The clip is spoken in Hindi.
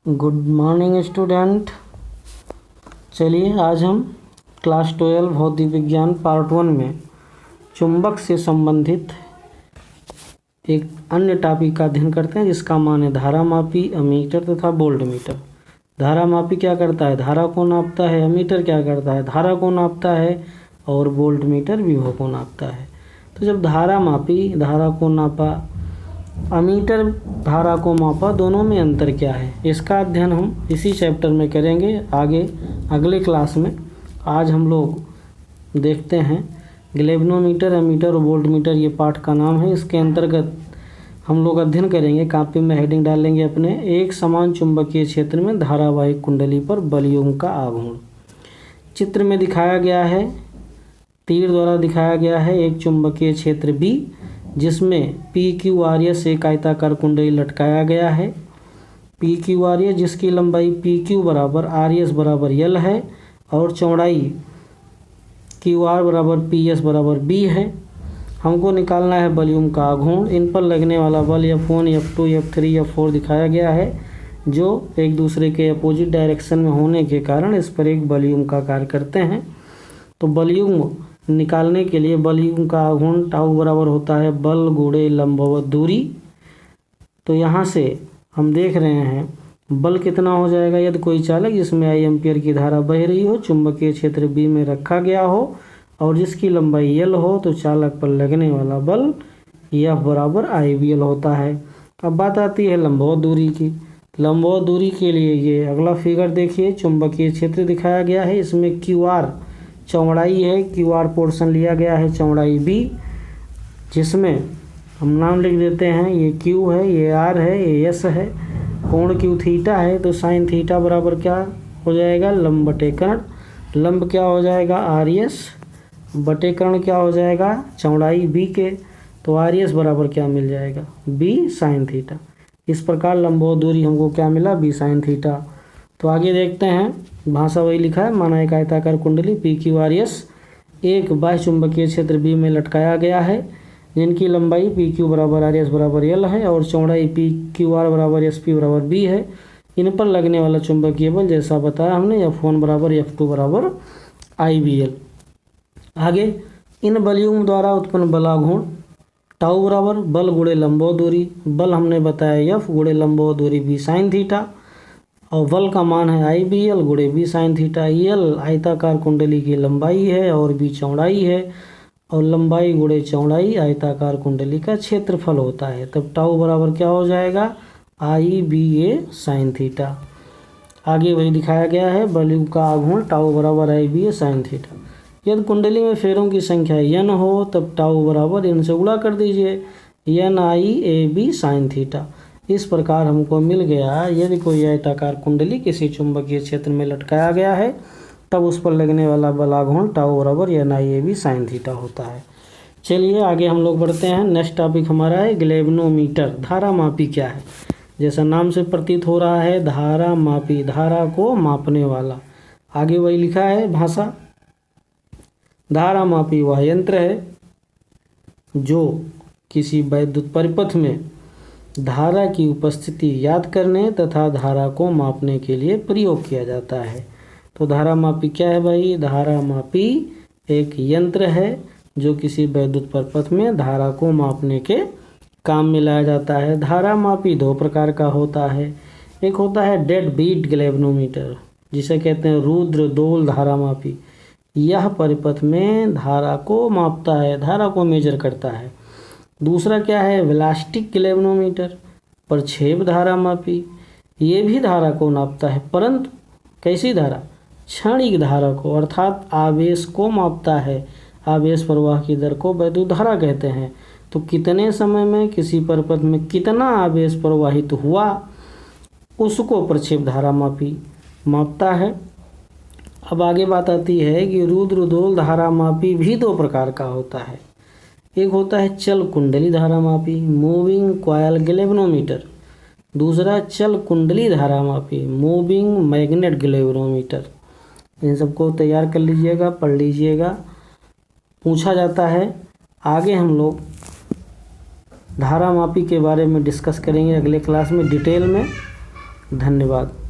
Good morning student. चलिए आज हम क्लास 12 भौतिक विज्ञान पार्ट 1 में चुंबक से संबंधित एक अन्य टॉपिक का अध्ययन करते हैं जिसका मान है धारामापी, अमीटर तथा वोल्टमीटर। धारामापी क्या करता है? धारा को नापता है। अमीटर क्या करता है? धारा को नापता है। और वोल्टमीटर विभव को नापता है। तो जब धारामापी धारा को नापा, अमीटर धारा को मापा, दोनों में अंतर क्या है इसका अध्ययन हम इसी चैप्टर में करेंगे आगे अगले क्लास में। आज हम लोग देखते हैं गैल्वेनोमीटर, अमीटर और वोल्टमीटर, ये पाठ का नाम है। इसके अंतर्गत हम लोग अध्ययन करेंगे, कॉपी में हेडिंग डालेंगे अपने, एक समान चुंबकीय क्षेत्र में धारावाहिक कुंडली पर बलयुग्म का आघूर्ण। चित्र में दिखाया गया है, तीर द्वारा दिखाया गया है एक चुंबकीय क्षेत्र B जिसमें PQRS एक आयताकार कुंडली लटकाया गया है। PQRS जिसकी लंबाई PQ बराबर RS बराबर L है और चौड़ाई QR बराबर PS बराबर B है। हमको निकालना है बलयुग्म का आघूर्ण। इन पर लगने वाला बल F1, F2, F3, F4 दिखाया गया है जो एक दूसरे के अपोजिट डायरेक्शन में होने के कारण इस पर एक बलयुग्म का कार्य करते हैं। तो बलयुग्म निकालने के लिए बलयुग्म का आघूर्ण टाउ बराबर होता है बल गुणे लंबवत दूरी। तो यहाँ से हम देख रहे हैं बल कितना हो जाएगा। यदि कोई चालक जिसमें I एम्पियर की धारा बह रही हो, चुंबकीय क्षेत्र B में रखा गया हो और जिसकी लंबाई L हो, तो चालक पर लगने वाला बल F बराबर IBL होता है। अब बात आती है लंबवत दूरी की। लंबवत दूरी के लिए ये अगला फिगर देखिए, चुंबकीय क्षेत्र दिखाया गया है, इसमें QR चौड़ाई है, QR पोर्शन लिया गया है चौड़ाई B, जिसमें हम नाम लिख देते हैं, ये Q है, ये R है, ये S है, कोण Q थीटा है। तो साइन थीटा बराबर क्या हो जाएगा? लंब बटे कर्ण। लंब क्या हो जाएगा? RS बटे कर्ण क्या हो जाएगा? चौड़ाई B के। तो RS बराबर क्या मिल जाएगा? B sine theta. इस प्रकार लंबवत दूरी हमको क्या मिला? B sine theta. तो आगे देखते हैं, भाषा वही लिखा है। माना एक आयताकार कुंडली PQRS एक बाह्य चुंबकीय क्षेत्र B में लटकाया गया है जिनकी लंबाई PQ बराबर RS बराबर L है और चौड़ाई PQR बराबर SP बराबर B है। इन पर लगने वाला चुंबकीय बल जैसा बताया हमने F1 बराबर F2 बराबर IBL। आगे इन बलयुग्म द्वारा उत्पन्न बलाघूर्ण टाउ बराबर बल गुणे लंबवत दूरी। बल हमने बताया F गुणे लंबवत दूरी B साइन थीटा और बल का मान है IBL गुणे B साइन थीटा। L आयताकार कुंडली की लंबाई है और B चौड़ाई है और लंबाई गुणे चौड़ाई आयताकार कुंडली का क्षेत्रफल होता है। तब टाउ बराबर क्या हो जाएगा? IBA sine theta. आगे वही दिखाया गया है, बलयुग्म का आघूर्ण टाउ बराबर IBA साइन थीटा। यदि कुंडली में फेरों की संख्या n हो तब टाउ बराबर n से गुणा कर दीजिए, NIAB साइन थीटा। इस प्रकार हमको मिल गया, यदि कोई आयताकार कुंडली किसी चुंबकीय क्षेत्र में लटकाया गया है तब उस पर लगने वाला बलाघूर्ण टाउ बराबर NIAB साइन थीटा होता है। चलिए आगे हम लोग बढ़ते हैं। नेक्स्ट टॉपिक हमारा है गैल्वेनोमीटर। धारामापी क्या है? जैसा नाम से प्रतीत हो रहा है, धारामापी धारा को मापने वाला। आगे वही लिखा है भाषा। धारामापी वह यंत्र है जो किसी वैद्युत परिपथ में धारा की उपस्थिति याद करने तथा धारा को मापने के लिए प्रयोग किया जाता है। तो धारामापी क्या है भाई? धारामापी एक यंत्र है जो किसी वैद्युत परिपथ में धारा को मापने के काम में लाया जाता है। धारामापी दो प्रकार का होता है। एक होता है डेड बीट गैल्वेनोमीटर, जिसे कहते हैं रुद्र दोल धारामापी। यह परिपथ में धारा को मापता है, धारा को मेजर करता है। दूसरा क्या है? वेलास्टिक गैल्वेनोमीटर, प्रक्षेप धारामापी। ये भी धारा को नापता है, परंतु कैसी धारा? क्षणिक धारा को, अर्थात आवेश को मापता है। आवेश प्रवाह की दर को वैद्युत धारा कहते हैं। तो कितने समय में किसी परिपथ में कितना आवेश प्रवाहित हुआ उसको प्रक्षेप धारामापी मापता है। अब आगे बात आती है कि रुद्रदोल धारामापी भी दो प्रकार का होता है। एक होता है चल कुंडली धारामापी, मूविंग कॉयल गैल्वेनोमीटर। दूसरा चल कुंडली धारामापी, मूविंग मैग्नेट गैल्वेनोमीटर। इन सबको तैयार कर लीजिएगा, पढ़ लीजिएगा, पूछा जाता है। आगे हम लोग धारामापी के बारे में डिस्कस करेंगे अगले क्लास में डिटेल में। धन्यवाद।